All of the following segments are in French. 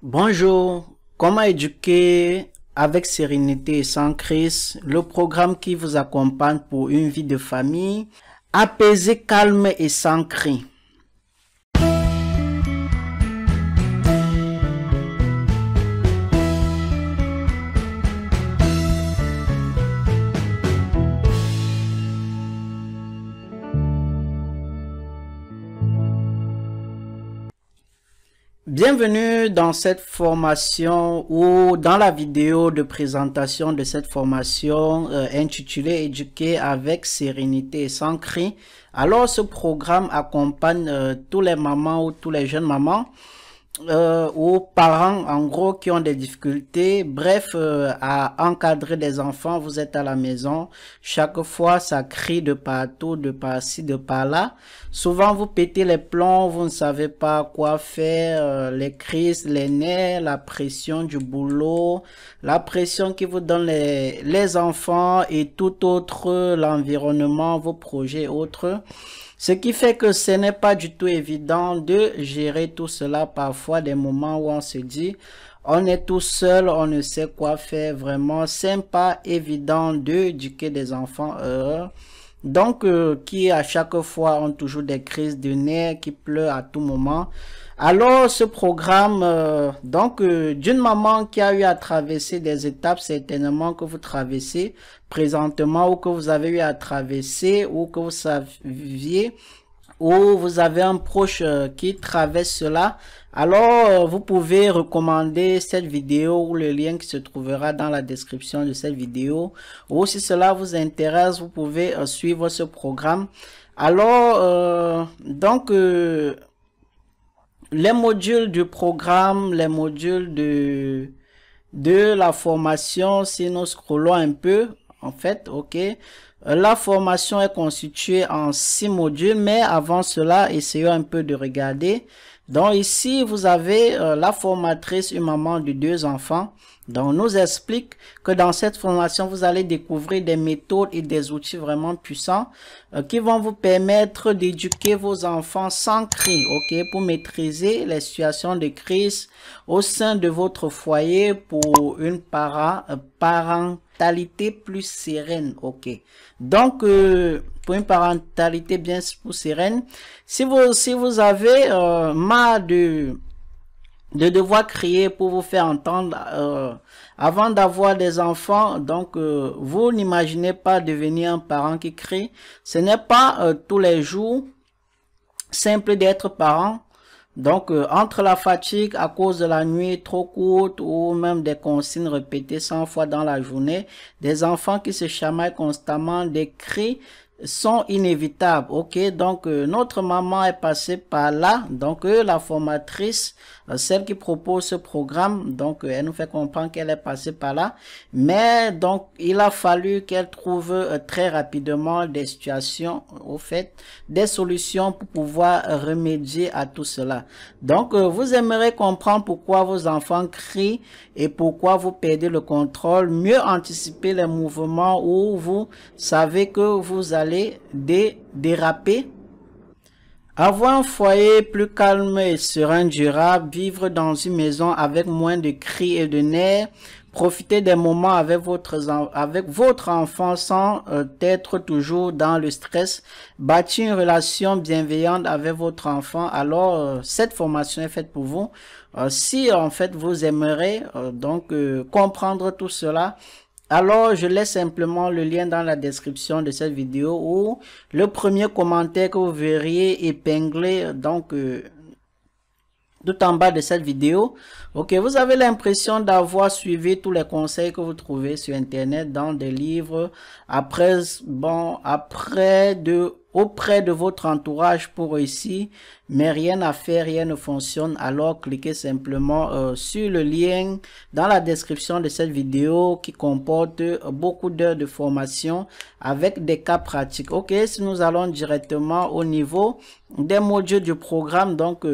Bonjour, comment éduquer avec sérénité et sans crise, le programme qui vous accompagne pour une vie de famille apaisée, calme et sans cri. Bienvenue dans cette formation ou dans la vidéo de présentation de cette formation intitulée Éduquer avec sérénité et sans cri. Alors ce programme accompagne tous les mamans ou tous les jeunes mamans aux parents en gros qui ont des difficultés, bref, à encadrer des enfants. Vous êtes à la maison, chaque fois ça crie de partout, de par-ci, de par-là. Souvent vous pétez les plombs, vous ne savez pas quoi faire, les crises, les nerfs, la pression du boulot, la pression qui vous donne les enfants et tout autre, l'environnement, vos projets autres. Ce qui fait que ce n'est pas du tout évident de gérer tout cela. Parfois, des moments où on se dit, on est tout seul, on ne sait quoi faire vraiment. C'est pas évident d'éduquer des enfants heureux. Donc, qui à chaque fois ont toujours des crises de nerfs, qui pleurent à tout moment. Alors, ce programme, d'une maman qui a eu à traverser des étapes certainement que vous traversez présentement ou que vous avez eu à traverser ou que vous saviez ou vous avez un proche qui traverse cela, alors vous pouvez recommander cette vidéo ou le lien qui se trouvera dans la description de cette vidéo. Ou si cela vous intéresse, vous pouvez suivre ce programme. Alors, les modules du programme, les modules de la formation, si nous scrollons un peu, en fait, ok. La formation est constituée en 6 modules, mais avant cela, essayons un peu de regarder. Donc ici, vous avez la formatrice, une maman de 2 enfants. Donc, nous explique que dans cette formation, vous allez découvrir des méthodes et des outils vraiment puissants qui vont vous permettre d'éduquer vos enfants sans cri, ok, pour maîtriser les situations de crise au sein de votre foyer pour une parentalité plus sereine, ok. Donc, pour une parentalité bien plus sereine, si vous avez marre de devoir crier pour vous faire entendre avant d'avoir des enfants, donc vous n'imaginez pas devenir un parent qui crie. Ce n'est pas tous les jours simple d'être parent. Donc entre la fatigue à cause de la nuit trop courte ou même des consignes répétées 100 fois dans la journée, des enfants qui se chamaillent constamment, des cris sont inévitables, ok. Donc notre maman est passée par là, donc la formatrice, celle qui propose ce programme, donc elle nous fait comprendre qu'elle est passée par là, mais donc il a fallu qu'elle trouve très rapidement des situations, au fait, des solutions pour pouvoir remédier à tout cela. Donc vous aimerez comprendre pourquoi vos enfants crient et pourquoi vous perdez le contrôle, mieux anticiper les mouvements où vous savez que vous allez déraper, avoir un foyer plus calme et serein, durable, vivre dans une maison avec moins de cris et de nerfs, profiter des moments avec votre enfant sans être toujours dans le stress, bâtir une relation bienveillante avec votre enfant. Alors cette formation est faite pour vous. Si en fait vous aimerez comprendre tout cela, alors je laisse simplement le lien dans la description de cette vidéo ou le premier commentaire que vous verriez épinglé tout en bas de cette vidéo. Ok, vous avez l'impression d'avoir suivi tous les conseils que vous trouvez sur internet dans des livres, auprès de votre entourage pour réussir, mais rien à faire, rien ne fonctionne. Alors cliquez simplement sur le lien dans la description de cette vidéo qui comporte beaucoup d'heures de formation avec des cas pratiques. Ok, si nous allons directement au niveau des modules du programme, donc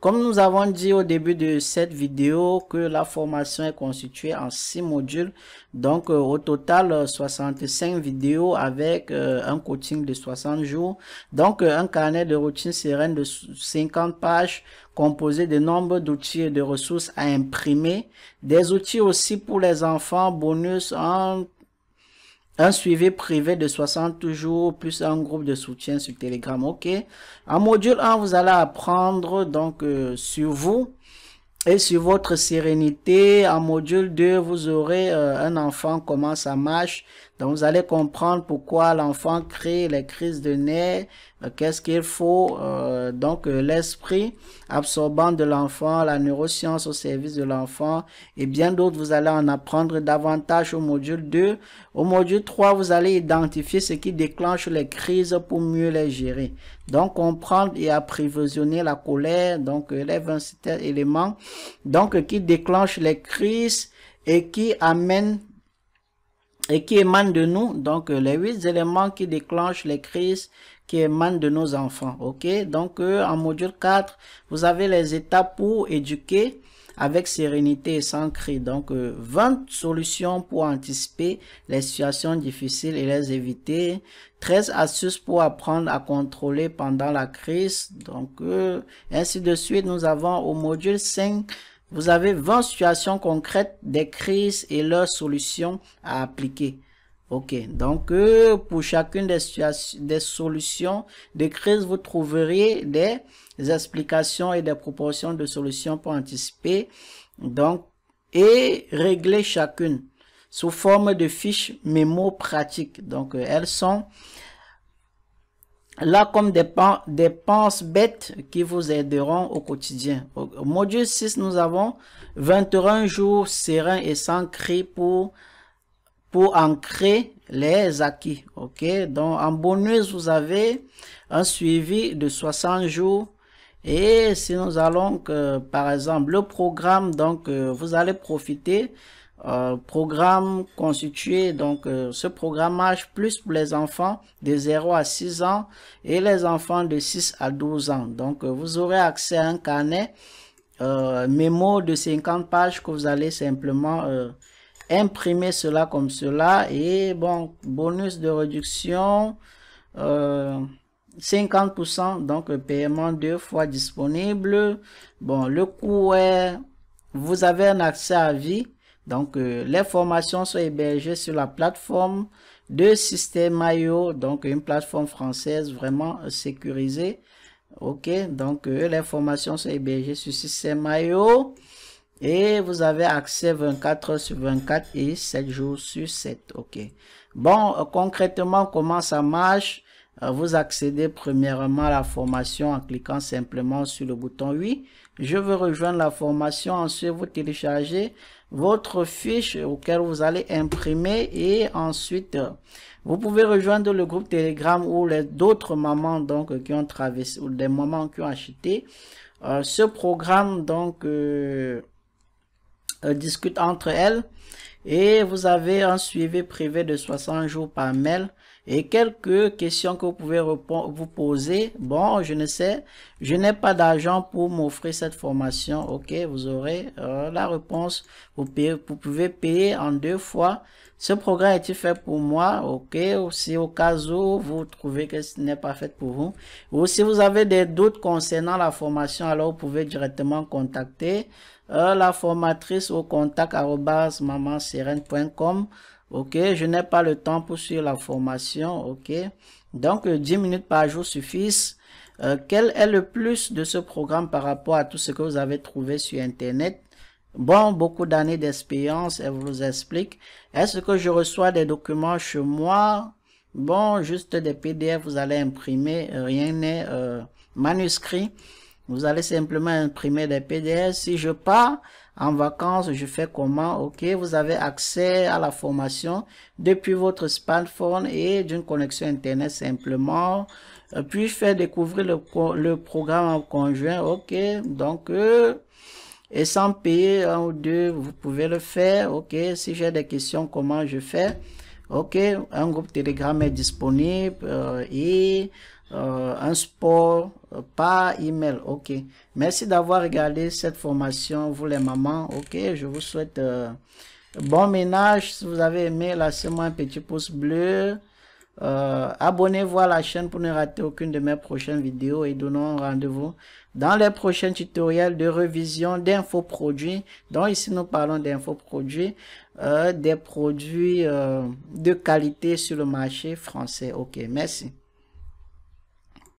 Comme nous avons dit au début de cette vidéo que la formation est constituée en 6 modules, donc au total 65 vidéos avec un coaching de 60 jours, donc un carnet de routine sereine de 50 pages composé de nombre d'outils et de ressources à imprimer, des outils aussi pour les enfants, bonus, un suivi privé de 60 jours plus un groupe de soutien sur Telegram. Ok. En module 1, vous allez apprendre donc sur vous et sur votre sérénité. En module 2, vous aurez un enfant, comment ça marche. Donc, vous allez comprendre pourquoi l'enfant crée les crises de nerfs, qu'est-ce qu'il faut, donc l'esprit absorbant de l'enfant, la neuroscience au service de l'enfant et bien d'autres. Vous allez en apprendre davantage au module 2. Au module 3, vous allez identifier ce qui déclenche les crises pour mieux les gérer. Donc, comprendre et apprivoisiner la colère, donc les 27 éléments donc qui déclenchent les crises et qui émanent de nous, donc les 8 éléments qui déclenchent les crises qui émanent de nos enfants. Ok, donc en module 4, vous avez les étapes pour éduquer avec sérénité et sans cri. Donc 20 solutions pour anticiper les situations difficiles et les éviter. 13 astuces pour apprendre à contrôler pendant la crise. Donc ainsi de suite. Nous avons au module 5, vous avez 20 situations concrètes des crises et leurs solutions à appliquer. Ok, donc pour chacune des solutions de crise, vous trouverez des explications et des propositions de solutions pour anticiper donc et régler chacune sous forme de fiches mémo pratiques. Donc elles sont là comme des penses bêtes qui vous aideront au quotidien. Au module 6, nous avons 21 jours sereins et sans cri pour ancrer les acquis. Ok, donc en bonus, vous avez un suivi de 60 jours. Et si nous allons, par exemple, le programme, donc vous allez profiter programme constitué, donc ce programme marche plus pour les enfants de 0 à 6 ans et les enfants de 6 à 12 ans. Donc vous aurez accès à un carnet mémo de 50 pages que vous allez simplement imprimer cela comme cela. Et bon, bonus de réduction 50%, donc paiement 2 fois disponible. Bon, le coût est, vous avez un accès à vie. Donc les formations sont hébergées sur la plateforme de Système.io, donc une plateforme française vraiment sécurisée. Ok, donc les formations sont hébergées sur Système.io. Et vous avez accès 24 heures sur 24 et 7 jours sur 7. Ok. Bon, concrètement, comment ça marche? Vous accédez premièrement à la formation en cliquant simplement sur le bouton oui. Je veux rejoindre la formation. Ensuite, vous téléchargez votre fiche auquel vous allez imprimer et ensuite, vous pouvez rejoindre le groupe Telegram ou les d'autres mamans donc qui ont traversé ou des mamans qui ont acheté ce programme donc discute entre elles et vous avez un suivi privé de 60 jours par mail et quelques questions que vous pouvez vous poser. Bon, je ne sais, je n'ai pas d'argent pour m'offrir cette formation. Ok, vous aurez la réponse. Vous pouvez payer en 2 fois. Ce programme est-il fait pour moi? Ok, si au cas où vous trouvez que ce n'est pas fait pour vous, ou si vous avez des doutes concernant la formation, alors vous pouvez directement contacter la formatrice au contact@mamanserene.com. Ok, je n'ai pas le temps pour suivre la formation. Ok, donc 10 minutes par jour suffisent. Quel est le plus de ce programme par rapport à tout ce que vous avez trouvé sur internet? Bon, beaucoup d'années d'expérience, elle vous explique. Est-ce que je reçois des documents chez moi? Bon, juste des PDF, vous allez imprimer, rien n'est manuscrit. Vous allez simplement imprimer des PDF. Si je pars en vacances, je fais comment? Ok, vous avez accès à la formation depuis votre smartphone et d'une connexion internet simplement. Puis faire découvrir le programme en conjoint. Ok, donc et sans payer 1 ou 2, vous pouvez le faire. Ok, si j'ai des questions, comment je fais? Ok, un groupe Telegram est disponible et un sport par email. Ok, merci d'avoir regardé cette formation, vous les mamans. Ok, je vous souhaite bon ménage. Si vous avez aimé, laissez-moi un petit pouce bleu. Abonnez-vous à la chaîne pour ne rater aucune de mes prochaines vidéos et donnons rendez-vous dans les prochains tutoriels de révision d'infoproduits. Donc ici nous parlons d'infoproduits, des produits de qualité sur le marché français. Ok, merci.